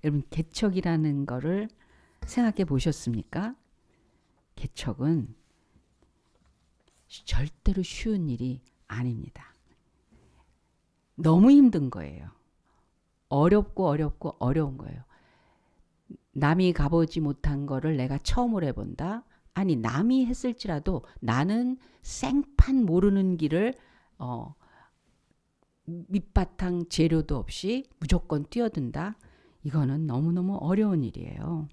여러분 개척이라는 거를 생각해 보셨습니까? 개척은 절대로 쉬운 일이 아닙니다. 너무 힘든 거예요. 어렵고 어려운 거예요. 남이 가보지 못한 거를 내가 처음으로 해본다. 아니 남이 했을지라도 나는 생판 모르는 길을 밑바탕 재료도 없이 무조건 뛰어든다. 이거는 너무너무 어려운 일이에요.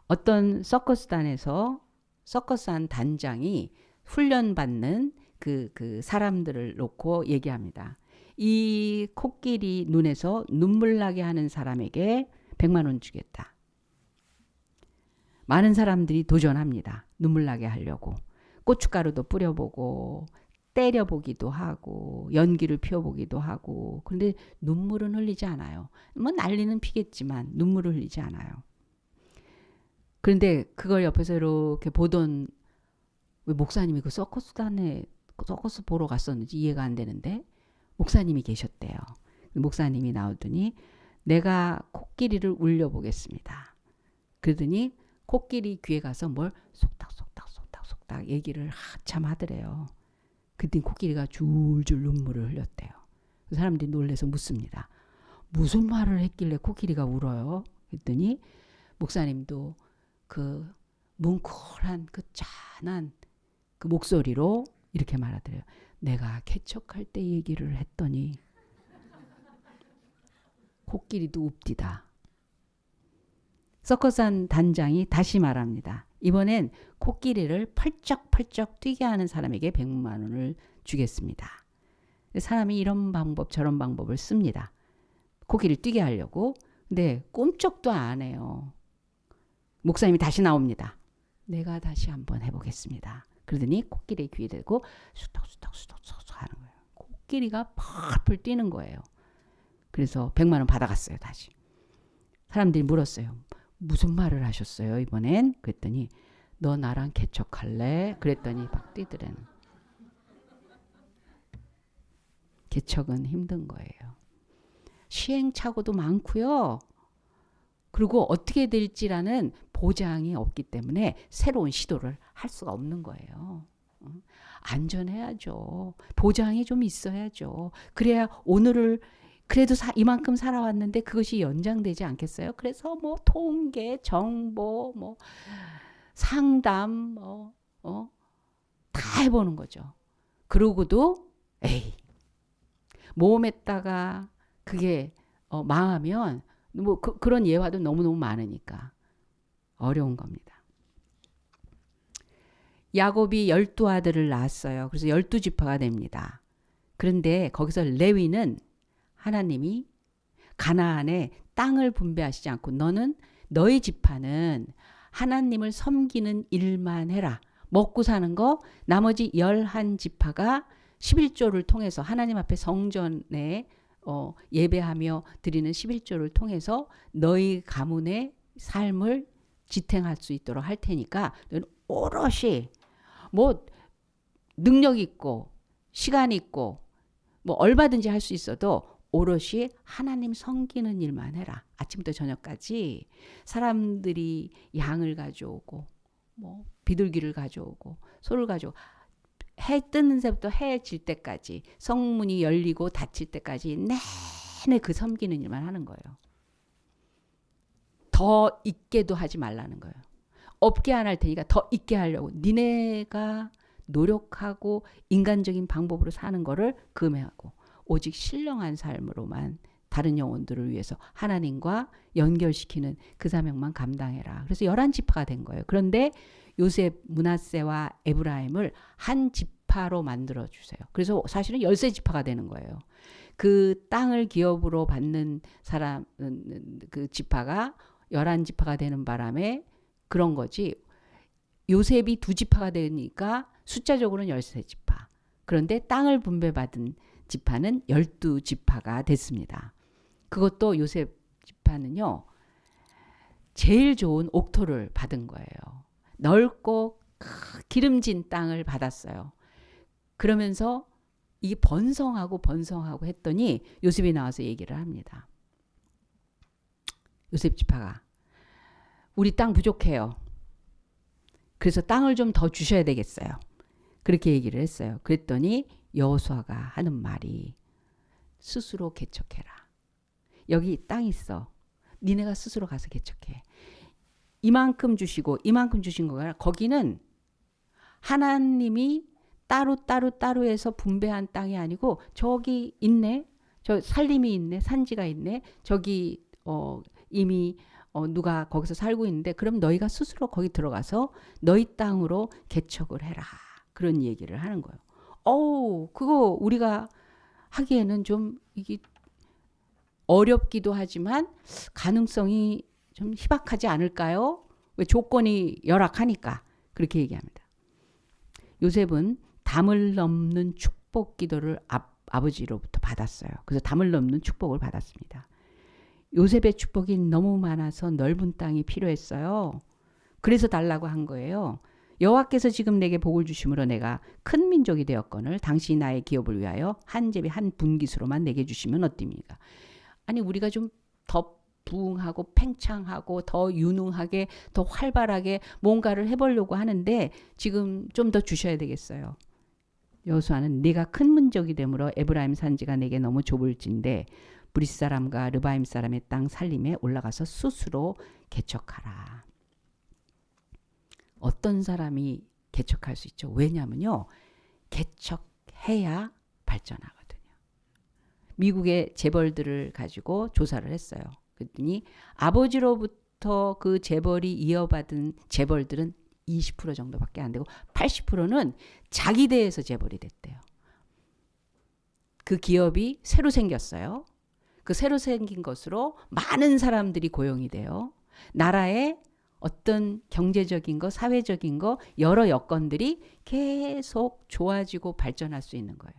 어떤 서커스단에서 서커스단 단장이 훈련받는 그 사람들을 놓고 얘기합니다. 이 코끼리 눈에서 눈물 나게 하는 사람에게 100만 원 주겠다. 많은 사람들이 도전합니다. 눈물 나게 하려고. 고춧가루도 뿌려보고 때려보기도 하고 연기를 피워보기도 하고 그런데 눈물은 흘리지 않아요. 뭐 난리는 피겠지만 눈물을 흘리지 않아요. 그런데 그걸 옆에서 이렇게 보던 왜 목사님이 그 서커스단에 서커스 보러 갔었는지 이해가 안 되는데 목사님이 계셨대요. 목사님이 나오더니 내가 코끼리를 울려보겠습니다. 그러더니 코끼리 귀에 가서 뭘 속닥 얘기를 한참 하더래요. 그랬더니 코끼리가 줄줄 눈물을 흘렸대요. 그 사람들이 놀라서 묻습니다. 무슨 말을 했길래 코끼리가 울어요? 그랬더니 목사님도 그 뭉클한 그 짠한 그 목소리로 이렇게 말하더래요. 내가 개척할 때 얘기를 했더니 코끼리도 웁디다. 서커스단 단장이 다시 말합니다. 이번엔 코끼리를 펄쩍펄쩍 뛰게 하는 사람에게 100만 원을 주겠습니다. 사람이 이런 방법 저런 방법을 씁니다. 코끼리를 뛰게 하려고. 근데 꼼짝도 안 해요. 목사님이 다시 나옵니다. 내가 다시 한번 해보겠습니다. 그러더니 코끼리 귀에 대고 수덕수덕 하는 거예요. 코끼리가 펄펄 뛰는 거예요. 그래서 100만 원 받아갔어요. 다시. 사람들이 물었어요. 무슨 말을 하셨어요 이번엔? 그랬더니 너 나랑 개척할래? 그랬더니 막 뛰더래는. 개척은 힘든 거예요. 시행착오도 많고요. 그리고 어떻게 될지라는 보장이 없기 때문에 새로운 시도를 할 수가 없는 거예요. 안전해야죠. 보장이 좀 있어야죠. 그래야 오늘을 그래도 이만큼 살아왔는데 그것이 연장되지 않겠어요? 그래서 뭐 통계, 정보, 뭐 상담, 다 해보는 거죠. 그러고도 에이 모험했다가 그게 망하면 뭐 그런 예화도 너무너무 많으니까 어려운 겁니다. 야곱이 12아들을 낳았어요. 그래서 12지파가 됩니다. 그런데 거기서 레위는 하나님이 가나안에 땅을 분배하시지 않고 너희 지파는 하나님을 섬기는 일만 해라. 먹고 사는 거 나머지 11지파가 11조를 통해서 하나님 앞에 성전에 예배하며 드리는 11조를 통해서 너희 가문의 삶을 지탱할 수 있도록 할 테니까 너는 오롯이 뭐 능력 있고 시간 있고 뭐 얼마든지 할 수 있어도 오롯이 하나님 섬기는 일만 해라. 아침부터 저녁까지 사람들이 양을 가져오고 뭐 비둘기를 가져오고 소를 가져오고 해 뜨는 새부터 해 질 때까지 성문이 열리고 닫힐 때까지 내내 그 섬기는 일만 하는 거예요. 더 있게도 하지 말라는 거예요. 없게 안 할 테니까 더 있게 하려고 니네가 노력하고 인간적인 방법으로 사는 거를 금해하고 오직 신령한 삶으로만 다른 영혼들을 위해서 하나님과 연결시키는 그 사명만 감당해라. 그래서 11지파가 된 거예요. 그런데 요셉, 므낫세와 에브라임을 한 지파로 만들어 주세요. 그래서 사실은 13지파가 되는 거예요. 그 땅을 기업으로 받는 사람 그 지파가 11지파가 되는 바람에 그런 거지. 요셉이 2지파가 되니까 숫자적으로는 13지파. 그런데 땅을 분배받은 지파는 12지파가 됐습니다. 그것도 요셉 지파는요. 제일 좋은 옥토를 받은 거예요. 넓고 기름진 땅을 받았어요. 그러면서 이게 번성하고 했더니 요셉이 나와서 얘기를 합니다. 요셉 지파가 우리 땅 부족해요. 그래서 땅을 좀 더 주셔야 되겠어요. 그렇게 얘기를 했어요. 그랬더니 여호수아가 하는 말이 스스로 개척해라. 여기 땅 있어. 니네가 스스로 가서 개척해. 이만큼 주시고 이만큼 주신 거야. 거기는 하나님이 따로 해서 분배한 땅이 아니고 저기 있네. 저 산림이 있네. 산지가 있네. 저기 이미 누가 거기서 살고 있는데 그럼 너희가 스스로 거기 들어가서 너희 땅으로 개척을 해라. 그런 얘기를 하는 거예요. 그거 우리가 하기에는 좀 이게 어렵기도 하지만 가능성이 좀 희박하지 않을까요? 왜 조건이 열악하니까 그렇게 얘기합니다. 요셉은 담을 넘는 축복 기도를 아버지로부터 받았어요. 그래서 담을 넘는 축복을 받았습니다. 요셉의 축복이 너무 많아서 넓은 땅이 필요했어요. 그래서 달라고 한 거예요. 여호와께서 지금 내게 복을 주심으로 내가 큰 민족이 되었거늘 당신이 나의 기업을 위하여 한 제비 한 분깃으로만 내게 주시면 어떻습니까? 아니 우리가 좀 더 부흥하고 팽창하고 더 유능하게 더 활발하게 뭔가를 해보려고 하는데 지금 좀 더 주셔야 되겠어요. 여호수아는 네가 큰 민족이 되므로 에브라임 산지가 내게 너무 좁을진데 브릿 사람과 르바임 사람의 땅 살림에 올라가서 스스로 개척하라. 어떤 사람이 개척할 수 있죠? 왜냐하면요. 개척해야 발전하거든요. 미국의 재벌들을 가지고 조사를 했어요. 그랬더니 아버지로부터 그 재벌이 이어받은 재벌들은 20% 정도밖에 안 되고 80%는 자기 대에서 재벌이 됐대요. 그 기업이 새로 생겼어요. 그 새로 생긴 것으로 많은 사람들이 고용이 돼요. 나라의 어떤 경제적인 거, 사회적인 거, 여러 여건들이 계속 좋아지고 발전할 수 있는 거예요.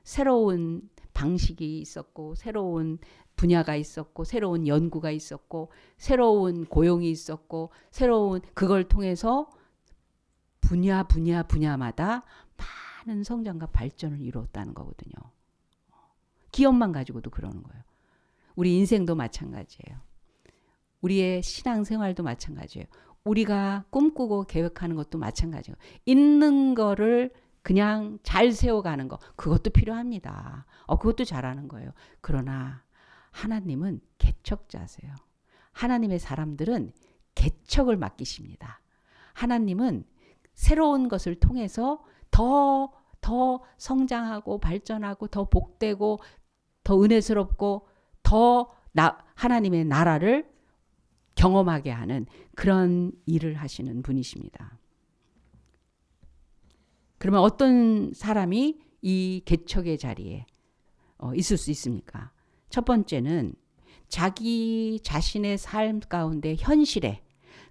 새로운 방식이 있었고, 새로운 분야가 있었고, 새로운 연구가 있었고, 새로운 고용이 있었고, 새로운 그걸 통해서 분야마다 많은 성장과 발전을 이루었다는 거거든요. 기업만 가지고도 그러는 거예요. 우리 인생도 마찬가지예요. 우리의 신앙생활도 마찬가지예요. 우리가 꿈꾸고 계획하는 것도 마찬가지예요. 있는 거를 그냥 잘 세워가는 거 그것도 필요합니다. 그것도 잘하는 거예요. 그러나 하나님은 개척자세요. 하나님의 사람들은 개척을 맡기십니다. 하나님은 새로운 것을 통해서 더 성장하고 발전하고 더 복되고 더 은혜스럽고 더 하나님의 나라를 경험하게 하는 그런 일을 하시는 분이십니다. 그러면 어떤 사람이 이 개척의 자리에 있을 수 있습니까? 첫 번째는 자기 자신의 삶 가운데 현실에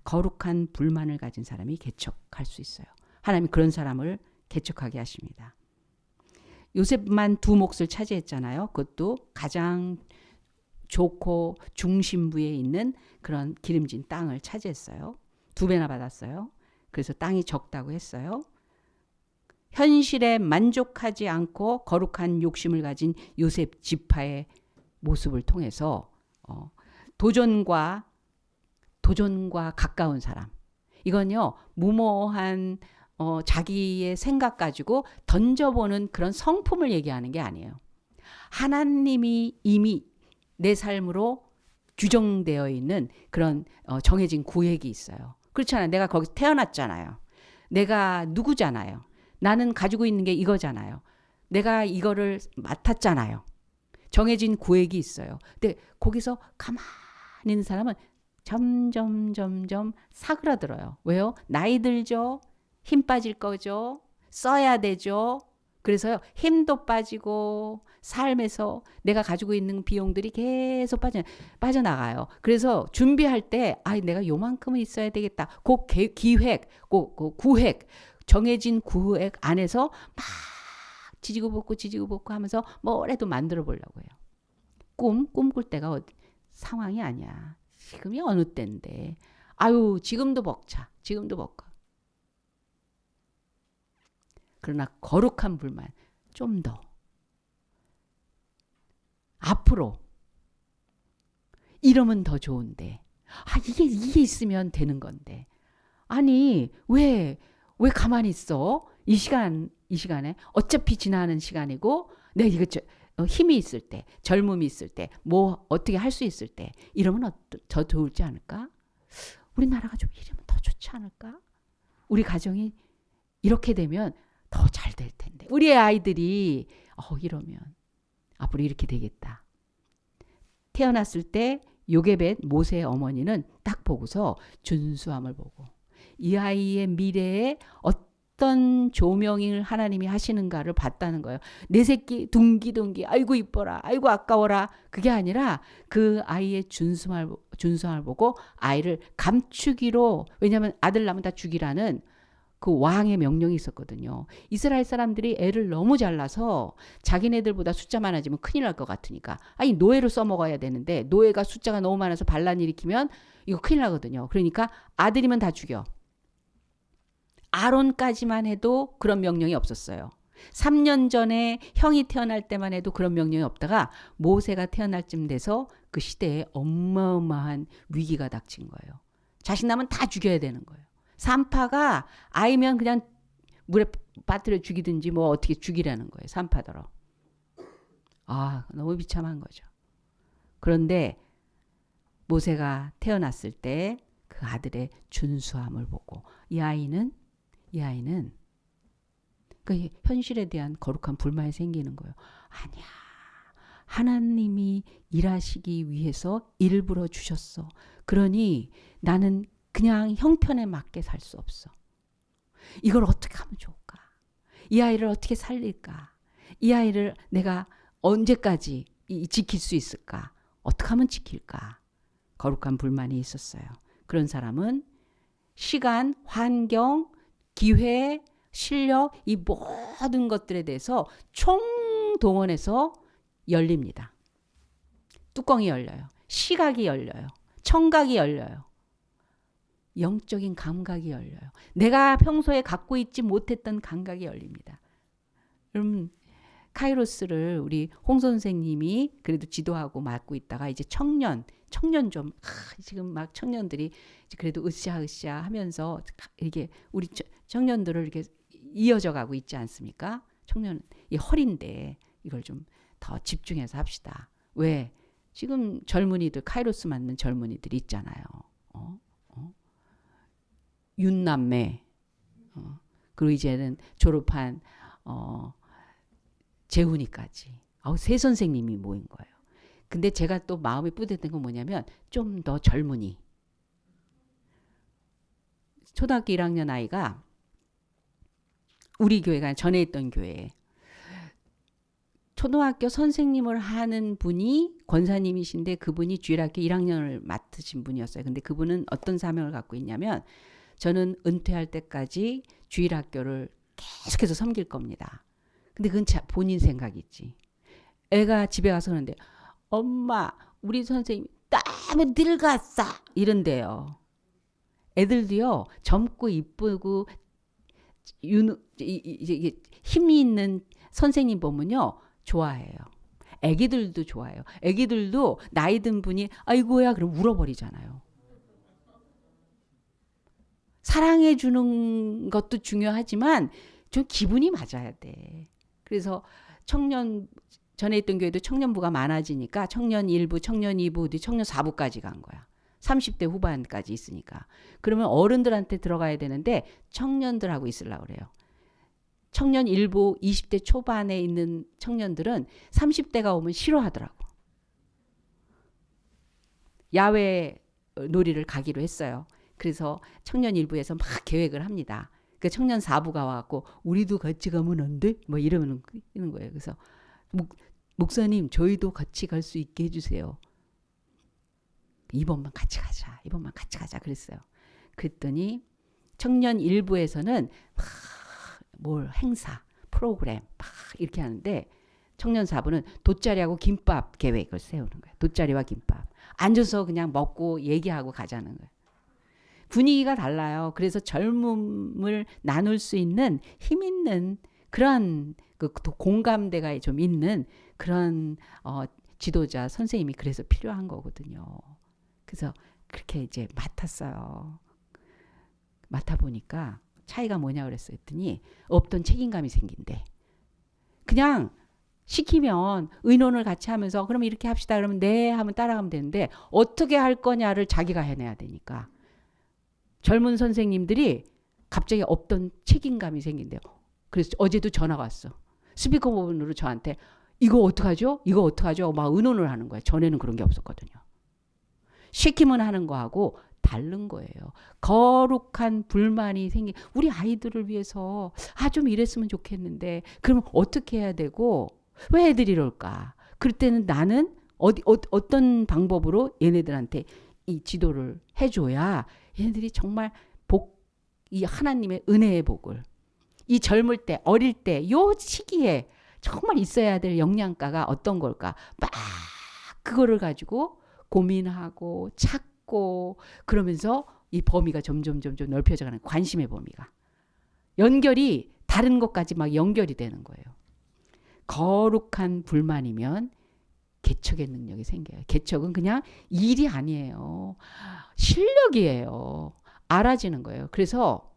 거룩한 불만을 가진 사람이 개척할 수 있어요. 하나님이 그런 사람을 개척하게 하십니다. 요셉만 두 몫을 차지했잖아요. 그것도 가장 좋고 중심부에 있는 그런 기름진 땅을 차지했어요. 2배나 받았어요. 그래서 땅이 적다고 했어요. 현실에 만족하지 않고 거룩한 욕심을 가진 요셉 지파의 모습을 통해서 도전과 가까운 사람. 이건요. 무모한 자기의 생각 가지고 던져보는 그런 성품을 얘기하는 게 아니에요. 하나님이 이미 내 삶으로 규정되어 있는 그런 정해진 구획이 있어요. 그렇잖아요. 내가 거기서 태어났잖아요. 내가 누구잖아요. 나는 가지고 있는 게 이거잖아요. 내가 이거를 맡았잖아요. 정해진 구획이 있어요. 근데 거기서 가만히 있는 사람은 점점 사그라들어요. 왜요? 나이 들죠. 힘 빠질 거죠. 써야 되죠. 그래서요. 힘도 빠지고 삶에서 내가 가지고 있는 비용들이 계속 빠져나가요. 그래서 준비할 때 내가 요만큼은 있어야 되겠다. 그 기획, 그 구획, 정해진 구획 안에서 막 지지고 볶고 하면서 뭐라도 만들어 보려고 해요. 꿈꿀 때가 상황이 아니야. 지금이 어느 때인데. 지금도 벅차. 그러나 거룩한 불만 좀 더 앞으로 이러면 더 좋은데. 이게 있으면 되는 건데. 아니, 왜 가만히 있어? 이 시간에 어차피 지나는 시간이고, 내가 이거 힘이 있을 때, 젊음이 있을 때, 뭐 어떻게 할 수 있을 때, 이러면 더 좋을지 않을까? 우리나라가 좀 이러면 더 좋지 않을까? 우리 가정이 이렇게 되면 더 잘 될 텐데. 우리 아이들이 이러면 앞으로 이렇게 되겠다. 태어났을 때 요게벳 모세의 어머니는 딱 보고서 준수함을 보고 이 아이의 미래에 어떤 조명을 하나님이 하시는가를 봤다는 거예요. 내 새끼 둥기둥기 아이고 이뻐라 아이고 아까워라 그게 아니라 그 아이의 준수함을 보고 아이를 감추기로 왜냐하면 아들 낳으면 다 죽이라는 그 왕의 명령이 있었거든요. 이스라엘 사람들이 애를 너무 잘라서 자기네들보다 숫자 많아지면 큰일 날 것 같으니까 노예로 써먹어야 되는데 노예가 숫자가 너무 많아서 반란 일으키면 이거 큰일 나거든요. 그러니까 아들이면 다 죽여. 아론까지만 해도 그런 명령이 없었어요. 3년 전에 형이 태어날 때만 해도 그런 명령이 없다가 모세가 태어날 쯤 돼서 그 시대에 어마어마한 위기가 닥친 거예요. 자식 낳으면 다 죽여야 되는 거예요. 산파가 아이면 그냥 물에 빠뜨려 죽이든지 뭐 어떻게 죽이라는 거예요. 산파더러. 너무 비참한 거죠. 그런데 모세가 태어났을 때 그 아들의 준수함을 보고 이 아이는 그 현실에 대한 거룩한 불만이 생기는 거예요. 아니야. 하나님이 일하시기 위해서 일부러 주셨어. 그러니 나는 그냥 형편에 맞게 살 수 없어. 이걸 어떻게 하면 좋을까? 이 아이를 어떻게 살릴까? 이 아이를 내가 언제까지 지킬 수 있을까? 어떻게 하면 지킬까? 거룩한 불만이 있었어요. 그런 사람은 시간, 환경, 기회, 실력 이 모든 것들에 대해서 총동원해서 열립니다. 뚜껑이 열려요. 시각이 열려요. 청각이 열려요. 영적인 감각이 열려요. 내가 평소에 갖고 있지 못했던 감각이 열립니다. 카이로스를 우리 홍 선생님이 그래도 지도하고 맡고 있다가 이제 청년 좀 지금 막 청년들이 그래도 으쌰으쌰 하면서 이게 우리 청년들을 이렇게 이어져 가고 있지 않습니까? 청년 이 허리인데 이걸 좀 더 집중해서 합시다. 왜? 지금 젊은이들 카이로스 맞는 젊은이들 있잖아요. 윤남매 그리고 이제는 졸업한 재훈이까지 세 선생님이 모인 거예요. 근데 제가 또 마음이 뿌듯한 건 뭐냐면 좀 더 젊은이 초등학교 1학년 아이가 우리 교회가 전에 있던 교회에 초등학교 선생님을 하는 분이 권사님이신데 그분이 주일학교 1학년을 맡으신 분이었어요. 근데 그분은 어떤 사명을 갖고 있냐면 저는 은퇴할 때까지 주일학교를 계속해서 섬길 겁니다. 근데 그건 본인 생각이지. 애가 집에 가서 그러는데 엄마 우리 선생님 너무 늙었어 이런대요. 애들도요 젊고 이쁘고 힘이 있는 선생님 보면요 좋아해요. 애기들도 좋아해요. 애기들도 나이 든 분이 아이고야 그럼 울어버리잖아요. 사랑해 주는 것도 중요하지만 좀 기분이 맞아야 돼. 그래서 전에 있던 교회도 청년부가 많아지니까 청년 1부, 청년 2부, 청년 4부까지 간 거야. 30대 후반까지 있으니까. 그러면 어른들한테 들어가야 되는데 청년들하고 있으려고 그래요. 청년 1부 20대 초반에 있는 청년들은 30대가 오면 싫어하더라고. 야외 놀이를 가기로 했어요. 그래서 청년 1부에서 막 계획을 합니다. 그 청년 4부가 와갖고 우리도 같이 가면 안 돼? 뭐 이러는 거예요. 그래서 목사님 저희도 같이 갈 수 있게 해주세요. 이번만 같이 가자 그랬어요. 그랬더니 청년 1부에서는 뭘 행사 프로그램 막 이렇게 하는데 청년 4부는 돗자리하고 김밥 계획을 세우는 거예요. 돗자리와 김밥 앉아서 그냥 먹고 얘기하고 가자는 거예요. 분위기가 달라요. 그래서 젊음을 나눌 수 있는 힘 있는 그런 그 공감대가 좀 있는 그런 지도자 선생님이 그래서 필요한 거거든요. 그래서 그렇게 이제 맡았어요. 맡아보니까 차이가 뭐냐 그랬더니 없던 책임감이 생긴대. 그냥 시키면 의논을 같이 하면서 그러면 이렇게 합시다 그러면 네 하면 따라가면 되는데 어떻게 할 거냐를 자기가 해내야 되니까 젊은 선생님들이 갑자기 없던 책임감이 생긴대요. 그래서 어제도 전화가 왔어. 스피커폰으로 저한테 이거 어떡하죠? 이거 어떡하죠? 막 의논을 하는 거예요. 전에는 그런 게 없었거든요. 시키면 하는 거하고 다른 거예요. 거룩한 불만이 생긴 우리 아이들을 위해서 좀 이랬으면 좋겠는데 그러면 어떻게 해야 되고 왜 애들이 이럴까? 그럴 때는 나는 어떤 방법으로 얘네들한테 이 지도를 해줘야 얘네들이 정말 이 하나님의 은혜의 복을 이 젊을 때 어릴 때 요 시기에 정말 있어야 될 영양가가 어떤 걸까? 막 그거를 가지고 고민하고 찾고 그러면서 이 범위가 점점 넓혀져가는 관심의 범위가 연결이 다른 것까지 막 연결이 되는 거예요. 거룩한 불만이면 개척의 능력이 생겨요. 개척은 그냥 일이 아니에요. 실력이에요. 알아지는 거예요. 그래서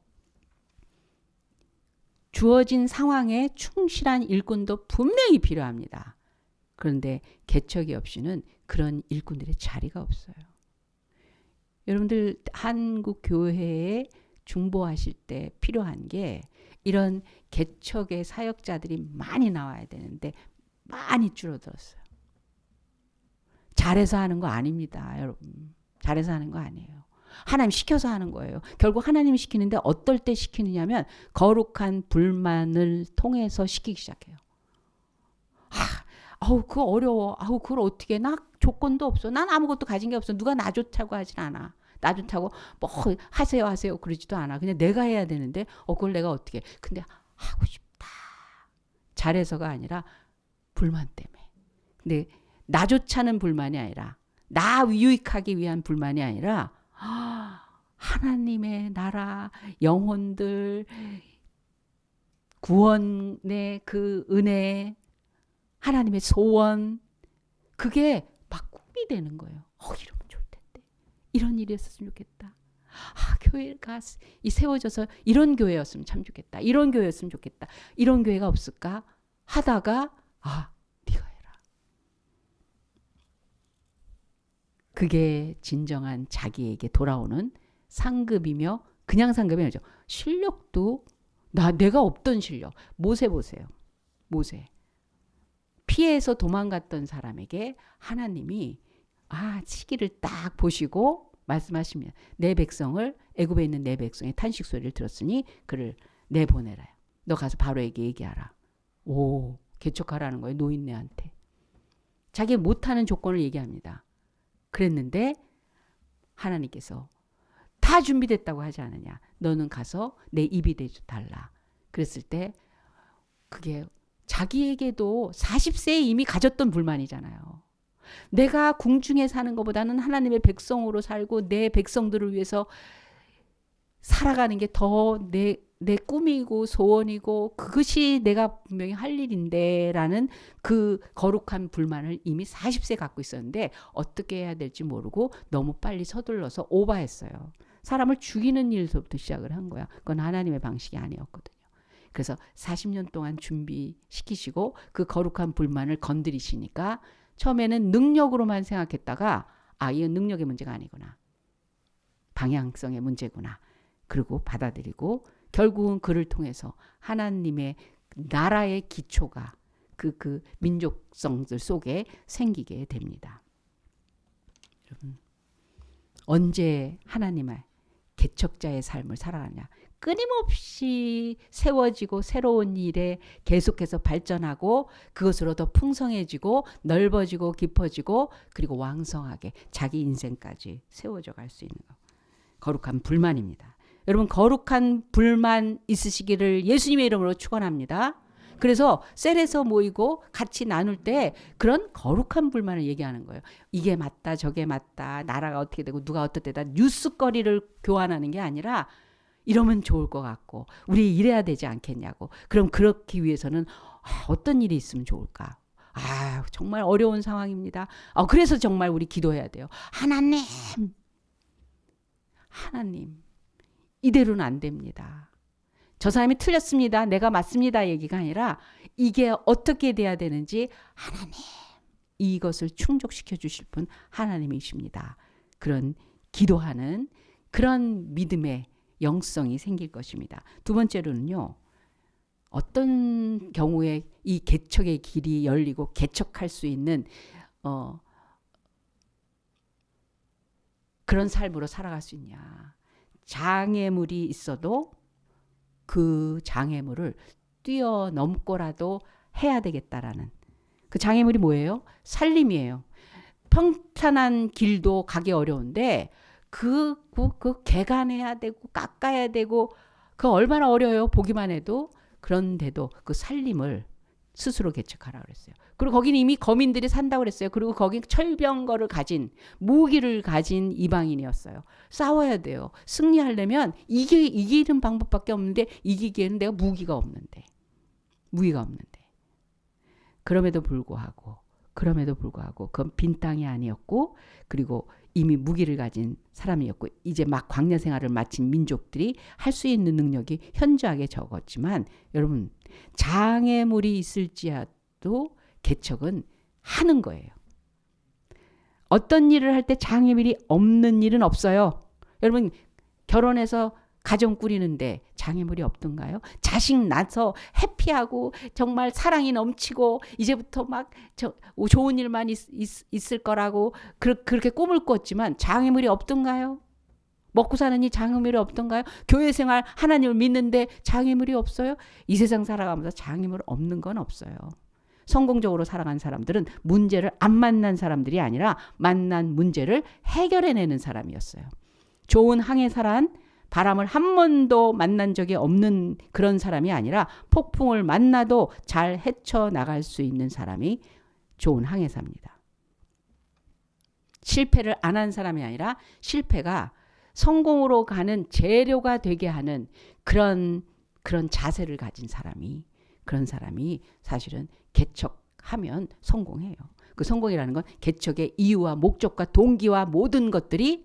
주어진 상황에 충실한 일꾼도 분명히 필요합니다. 그런데 개척이 없이는 그런 일꾼들의 자리가 없어요. 여러분들 한국 교회에 중보하실 때 필요한 게 이런 개척의 사역자들이 많이 나와야 되는데 많이 줄어들었어요. 잘해서 하는 거 아닙니다, 여러분. 잘해서 하는 거 아니에요. 하나님 시켜서 하는 거예요. 결국 하나님이 시키는데 어떨 때 시키느냐면 거룩한 불만을 통해서 시키기 시작해요. 그거 어려워. 그걸 어떻게 해? 나 조건도 없어. 난 아무것도 가진 게 없어. 누가 나 좋다고 하진 않아. 나 좋다고 뭐 하세요 그러지도 않아. 그냥 내가 해야 되는데 그걸 내가 어떻게 해. 근데 하고 싶다. 잘해서가 아니라 불만 때문에. 근데 나 좋자는 불만이 아니라 나 유익하기 위한 불만이 아니라 하나님의 나라 영혼들 구원의 그 은혜 하나님의 소원 그게 막 꿈이 되는 거예요. 이러면 좋을 텐데 이런 일이 있었으면 좋겠다. 교회가 세워져서 이런 교회였으면 참 좋겠다. 이런 교회였으면 좋겠다. 이런 교회가 없을까 하다가 네가 해라. 그게 진정한 자기에게 돌아오는 상급이며 그냥 상급이 아니죠. 실력도 내가 없던 실력. 모세 보세요. 모세. 피해서 도망갔던 사람에게 하나님이 시기를 딱 보시고 말씀하시면 내 백성을 애굽에 있는 내 백성의 탄식 소리를 들었으니 그를 내보내라. 너 가서 바로에게 얘기하라. 개척하라는 거예요. 노인네한테. 자기 못하는 조건을 얘기합니다. 그랬는데 하나님께서 다 준비됐다고 하지 않느냐. 너는 가서 내 입이 되달라. 그랬을 때 그게 자기에게도 40세에 이미 가졌던 불만이잖아요. 내가 궁중에 사는 것보다는 하나님의 백성으로 살고 내 백성들을 위해서 살아가는 게 더 내 꿈이고 소원이고 그것이 내가 분명히 할 일인데 라는 그 거룩한 불만을 이미 40세 갖고 있었는데 어떻게 해야 될지 모르고 너무 빨리 서둘러서 오버했어요. 사람을 죽이는 일서부터 시작을 한 거야. 그건 하나님의 방식이 아니었거든요. 그래서 40년 동안 준비시키시고 그 거룩한 불만을 건드리시니까 처음에는 능력으로만 생각했다가 이건 능력의 문제가 아니구나. 방향성의 문제구나. 그리고 받아들이고 결국은 그를 통해서 하나님의 나라의 기초가 그 민족성들 속에 생기게 됩니다. 여러분 언제 하나님의 개척자의 삶을 살아가냐. 끊임없이 세워지고 새로운 일에 계속해서 발전하고 그것으로 더 풍성해지고 넓어지고 깊어지고 그리고 왕성하게 자기 인생까지 세워져 갈 수 있는 거. 거룩한 불만입니다. 여러분 거룩한 불만 있으시기를 예수님의 이름으로 축원합니다. 그래서 셀에서 모이고 같이 나눌 때 그런 거룩한 불만을 얘기하는 거예요. 이게 맞다 저게 맞다 나라가 어떻게 되고 누가 어떻대다 뉴스거리를 교환하는 게 아니라 이러면 좋을 것 같고 우리 이래야 되지 않겠냐고. 그럼 그렇기 위해서는 어떤 일이 있으면 좋을까. 정말 어려운 상황입니다. 그래서 정말 우리 기도해야 돼요. 하나님, 이대로는 안 됩니다. 저 사람이 틀렸습니다. 내가 맞습니다. 얘기가 아니라 이게 어떻게 돼야 되는지 하나님, 이것을 충족시켜 주실 분 하나님이십니다. 그런 기도하는 그런 믿음의 영성이 생길 것입니다. 두 번째로는요. 어떤 경우에 이 개척의 길이 열리고 개척할 수 있는 그런 삶으로 살아갈 수 있냐. 장애물이 있어도 그 장애물을 뛰어넘고라도 해야 되겠다라는 그 장애물이 뭐예요? 살림이에요. 평탄한 길도 가기 어려운데 그 개간해야 되고 깎아야 되고 그 얼마나 어려워요. 보기만 해도. 그런데도 그 살림을 스스로 개척하라 그랬어요. 그리고 거기는 이미 거민들이 산다고 그랬어요. 그리고 거기 철병거를 가진 무기를 가진 이방인이었어요. 싸워야 돼요. 승리하려면 이기는 방법밖에 없는데 이기기에는 내가 무기가 없는데. 그럼에도 불구하고 그건 빈 땅이 아니었고 그리고 이미 무기를 가진 사람이었고 이제 막 광야 생활을 마친 민족들이 할 수 있는 능력이 현저하게 적었지만 여러분 장애물이 있을지라도 개척은 하는 거예요. 어떤 일을 할 때 장애물이 없는 일은 없어요. 여러분 결혼해서 가정 꾸리는데 장애물이 없던가요? 자식 낳아서 해피하고 정말 사랑이 넘치고 이제부터 막 좋은 일만 있을 거라고 그렇게 꿈을 꿨지만 장애물이 없던가요? 먹고 사는 이 장애물이 없던가요? 교회 생활 하나님을 믿는데 장애물이 없어요? 이 세상 살아가면서 장애물 없는 건 없어요. 성공적으로 살아간 사람들은 문제를 안 만난 사람들이 아니라 만난 문제를 해결해내는 사람이었어요. 좋은 항해사란 바람을 한 번도 만난 적이 없는 그런 사람이 아니라 폭풍을 만나도 잘 헤쳐나갈 수 있는 사람이 좋은 항해사입니다. 실패를 안 한 사람이 아니라 실패가 성공으로 가는 재료가 되게 하는 그런 자세를 가진 그런 사람이 사실은 개척하면 성공해요. 그 성공이라는 건 개척의 이유와 목적과 동기와 모든 것들이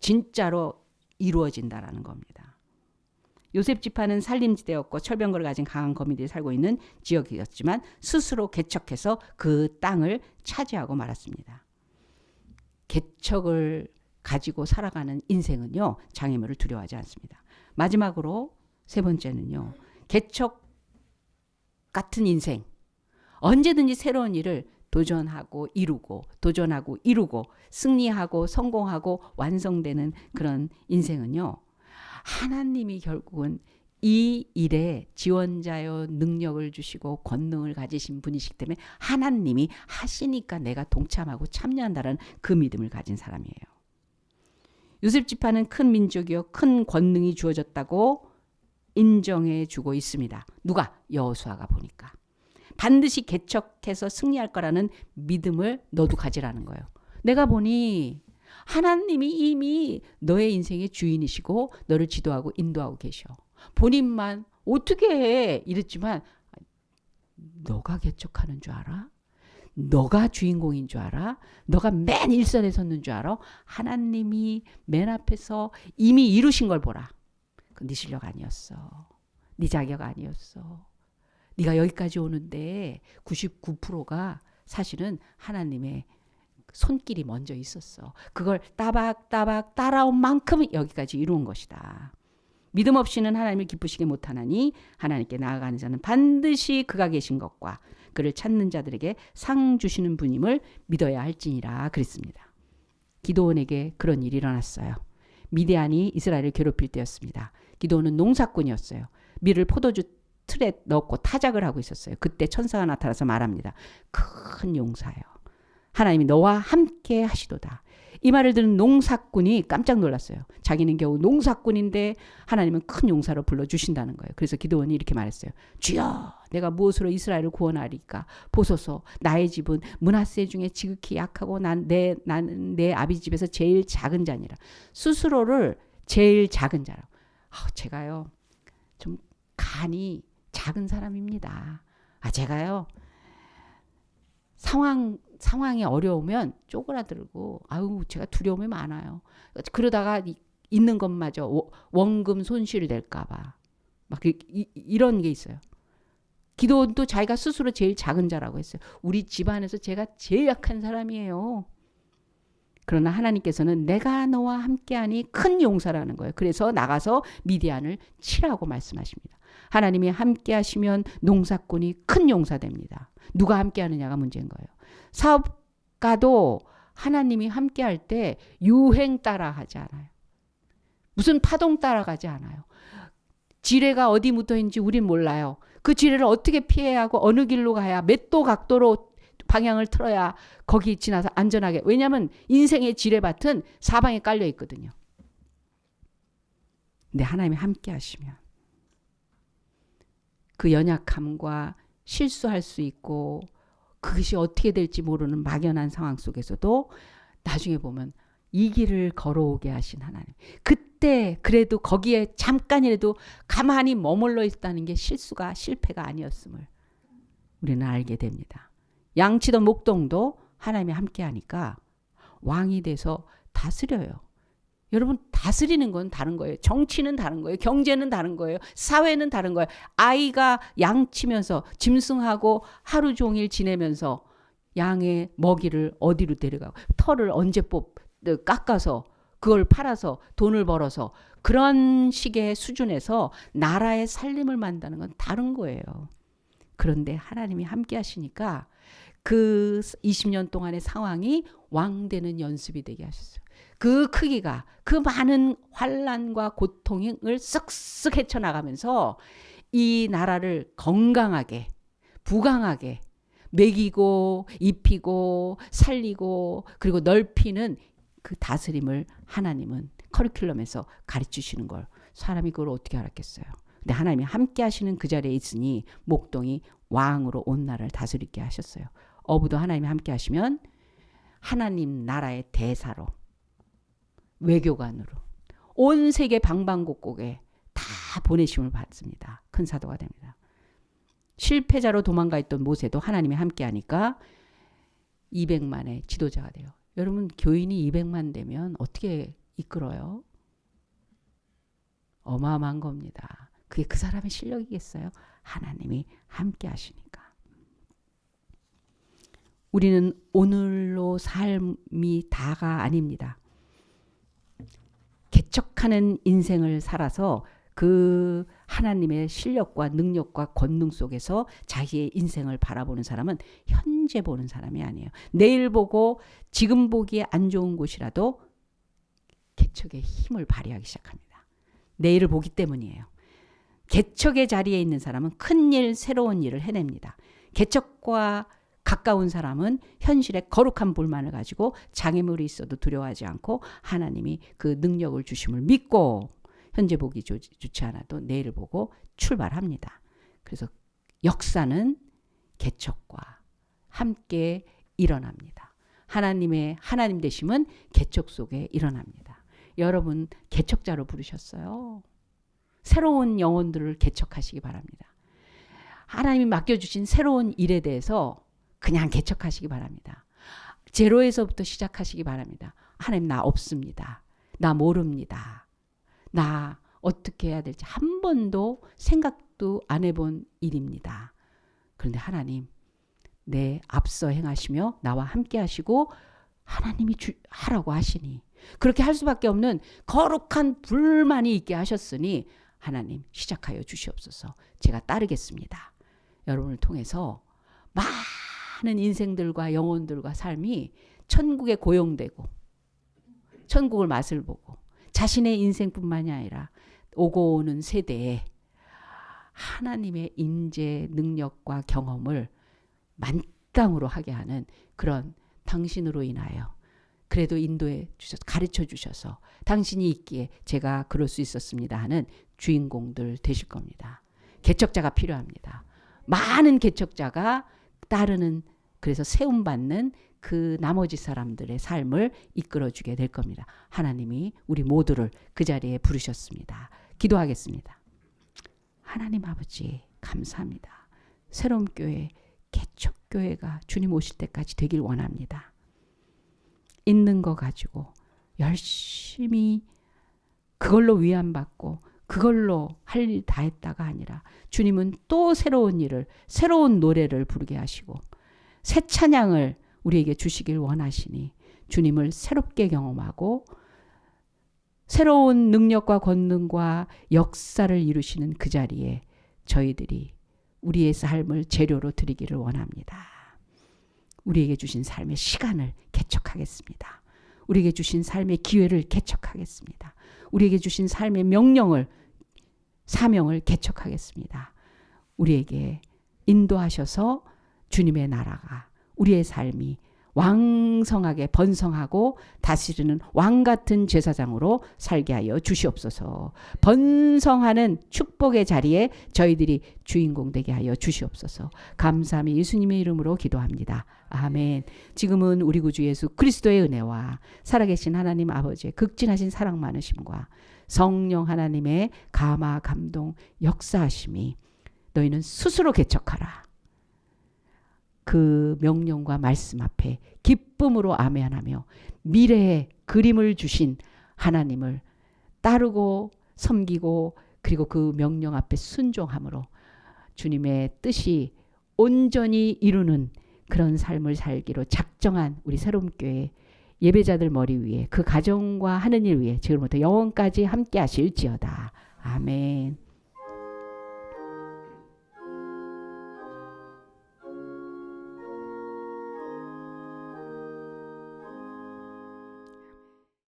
진짜로 이루어진다라는 겁니다. 요셉 지파는 산림지대였고 철병거를 가진 강한 거민들이 살고 있는 지역이었지만 스스로 개척해서 그 땅을 차지하고 말았습니다. 개척을 가지고 살아가는 인생은요. 장애물을 두려워하지 않습니다. 마지막으로 세 번째는요. 개척 같은 인생. 언제든지 새로운 일을 도전하고 이루고 승리하고 성공하고 완성되는 그런 인생은요. 하나님이 결국은 이 일에 지원자요 능력을 주시고 권능을 가지신 분이시기 때문에 하나님이 하시니까 내가 동참하고 참여한다는 그 믿음을 가진 사람이에요. 요셉 지파는 큰 민족이요 큰 권능이 주어졌다고 인정해 주고 있습니다. 누가? 여호수아가 보니까. 반드시 개척해서 승리할 거라는 믿음을 너도 가지라는 거예요. 내가 보니 하나님이 이미 너의 인생의 주인이시고 너를 지도하고 인도하고 계셔. 본인만 어떻게 해? 이랬지만 너가 개척하는 줄 알아? 너가 주인공인 줄 알아? 너가 맨 일선에 섰는 줄 알아? 하나님이 맨 앞에서 이미 이루신 걸 보라. 그 네 실력 아니었어. 네 자격 아니었어. 네가 여기까지 오는데 99%가 사실은 하나님의 손길이 먼저 있었어. 그걸 따박따박 따라온 만큼 여기까지 이루은 것이다. 믿음 없이는 하나님을 기쁘시게 못하나니 하나님께 나아가는 자는 반드시 그가 계신 것과 그를 찾는 자들에게 상 주시는 분임을 믿어야 할지니라 그랬습니다. 기드온에게 그런 일이 일어났어요. 미디안이 이스라엘을 괴롭힐 때였습니다. 기드온은 농사꾼이었어요. 밀을 포도주 틀에 넣고 타작을 하고 있었어요. 그때 천사가 나타나서 말합니다. 큰 용사요. 하나님이 너와 함께 하시도다. 이 말을 들은 농사꾼이 깜짝 놀랐어요. 자기는 겨우 농사꾼인데 하나님은 큰 용사로 불러주신다는 거예요. 그래서 기드온이 이렇게 말했어요. 주여 내가 무엇으로 이스라엘을 구원하리까? 보소서 나의 집은 므낫세 중에 지극히 약하고 나는 내 아비 집에서 제일 작은 자니라. 스스로를 제일 작은 자라고. 제가요 좀 간이 작은 사람입니다. 제가요 상황이 어려우면 쪼그라들고 아유 제가 두려움이 많아요. 그러다가 있는 것마저 원금 손실될까 봐 막 이런 게 있어요. 기도원도 자기가 스스로 제일 작은 자라고 했어요. 우리 집안에서 제가 제일 약한 사람이에요. 그러나 하나님께서는 내가 너와 함께하니 큰 용사라는 거예요. 그래서 나가서 미디안을 치라고 말씀하십니다. 하나님이 함께하시면 농사꾼이 큰 용사됩니다. 누가 함께하느냐가 문제인 거예요. 사업가도 하나님이 함께할 때 유행 따라하지 않아요. 무슨 파동 따라가지 않아요. 지뢰가 어디 묻어있는지 우린 몰라요. 그 지뢰를 어떻게 피해야 하고 어느 길로 가야 몇 도 각도로 방향을 틀어야 거기 지나서 안전하게. 왜냐하면 인생의 지뢰밭은 사방에 깔려 있거든요. 근데 하나님이 함께 하시면 그 연약함과 실수할 수 있고 그것이 어떻게 될지 모르는 막연한 상황 속에서도 나중에 보면 이 길을 걸어오게 하신 하나님. 그때 그래도 거기에 잠깐이라도 가만히 머물러 있다는 게 실패가 아니었음을 우리는 알게 됩니다. 양치던 목동도 하나님이 함께 하니까 왕이 돼서 다스려요. 여러분 다스리는 건 다른 거예요. 정치는 다른 거예요. 경제는 다른 거예요. 사회는 다른 거예요. 아이가 양치면서 짐승하고 하루 종일 지내면서 양의 먹이를 어디로 데려가고 털을 언제 깎아서 그걸 팔아서 돈을 벌어서 그런 식의 수준에서 나라의 살림을 만드는 건 다른 거예요. 그런데 하나님이 함께 하시니까 그 20년 동안의 상황이 왕 되는 연습이 되게 하셨어요. 그 크기가 그 많은 환난과 고통을 쓱쓱 헤쳐나가면서 이 나라를 건강하게 부강하게 먹이고 입히고 살리고 그리고 넓히는 그 다스림을 하나님은 커리큘럼에서 가르치시는 걸 사람이 그걸 어떻게 알았겠어요. 근데 하나님이 함께 하시는 그 자리에 있으니 목동이 왕으로 온 나라를 다스리게 하셨어요. 어부도 하나님이 함께 하시면 하나님 나라의 대사로 외교관으로 온 세계 방방곡곡에 다 보내심을 받습니다. 큰 사도가 됩니다. 실패자로 도망가 있던 모세도 하나님이 함께 하니까 200만의 지도자가 돼요. 여러분 교인이 200만 되면 어떻게 이끌어요? 어마어마한 겁니다. 그게 그 사람의 실력이겠어요? 하나님이 함께 하시니까. 우리는 오늘로 삶이 다가 아닙니다. 개척하는 인생을 살아서 그 하나님의 실력과 능력과 권능 속에서 자기의 인생을 바라보는 사람은 현재 보는 사람이 아니에요. 내일 보고 지금 보기에 안 좋은 곳이라도 개척의 힘을 발휘하기 시작합니다. 내일을 보기 때문이에요. 개척의 자리에 있는 사람은 큰 일, 새로운 일을 해냅니다. 개척과 가까운 사람은 현실에 거룩한 불만을 가지고 장애물이 있어도 두려워하지 않고 하나님이 그 능력을 주심을 믿고 현재 보기 좋지 않아도 내일을 보고 출발합니다. 그래서 역사는 개척과 함께 일어납니다. 하나님 되심은 개척 속에 일어납니다. 여러분 개척자로 부르셨어요. 새로운 영혼들을 개척하시기 바랍니다. 하나님이 맡겨주신 새로운 일에 대해서 그냥 개척하시기 바랍니다. 제로에서부터 시작하시기 바랍니다. 하나님 나 없습니다. 나 모릅니다. 나 어떻게 해야 될지 한 번도 생각도 안 해본 일입니다. 그런데 하나님 내 앞서 행하시며 나와 함께 하시고 하나님이 하라고 하시니 그렇게 할 수밖에 없는 거룩한 불만이 있게 하셨으니 하나님 시작하여 주시옵소서. 제가 따르겠습니다. 여러분을 통해서 많은 인생들과 영혼들과 삶이 천국에 고용되고 천국을 맛을 보고 자신의 인생뿐만이 아니라 오고 오는 세대에 하나님의 인재 능력과 경험을 만땅으로 하게 하는 그런 당신으로 인하여 그래도 인도해 주셔서 가르쳐 주셔서 당신이 있기에 제가 그럴 수 있었습니다 하는 주인공들 되실 겁니다. 개척자가 필요합니다. 많은 개척자가 따르는 그래서 세움받는 그 나머지 사람들의 삶을 이끌어주게 될 겁니다. 하나님이 우리 모두를 그 자리에 부르셨습니다. 기도하겠습니다. 하나님 아버지 감사합니다. 새로운 교회, 개척교회가 주님 오실 때까지 되길 원합니다. 있는 거 가지고 열심히 그걸로 위안받고 그걸로 할 일 다 했다가 아니라 주님은 또 새로운 일을, 새로운 노래를 부르게 하시고 새 찬양을 우리에게 주시길 원하시니 주님을 새롭게 경험하고 새로운 능력과 권능과 역사를 이루시는 그 자리에 저희들이 우리의 삶을 재료로 드리기를 원합니다. 우리에게 주신 삶의 시간을 개척하겠습니다. 우리에게 주신 삶의 기회를 개척하겠습니다. 우리에게 주신 삶의 명령을, 사명을 개척하겠습니다. 우리에게 인도하셔서 주님의 나라가, 우리의 삶이 왕성하게 번성하고 다스리는 왕같은 제사장으로 살게 하여 주시옵소서. 번성하는 축복의 자리에 저희들이 주인공 되게 하여 주시옵소서. 감사함이 예수님의 이름으로 기도합니다. 아멘. 지금은 우리 구주 예수 그리스도의 은혜와 살아계신 하나님 아버지의 극진하신 사랑 많으심과 성령 하나님의 감화 감동 역사하심이 너희는 스스로 개척하라. 그 명령과 말씀 앞에 기쁨으로 아멘하며 미래의 그림을 주신 하나님을 따르고 섬기고 그리고 그 명령 앞에 순종함으로 주님의 뜻이 온전히 이루는 그런 삶을 살기로 작정한 우리 새로운 교회 예배자들 머리 위에 그 가정과 하는 일 위에 지금부터 영원까지 함께 하실지어다. 아멘.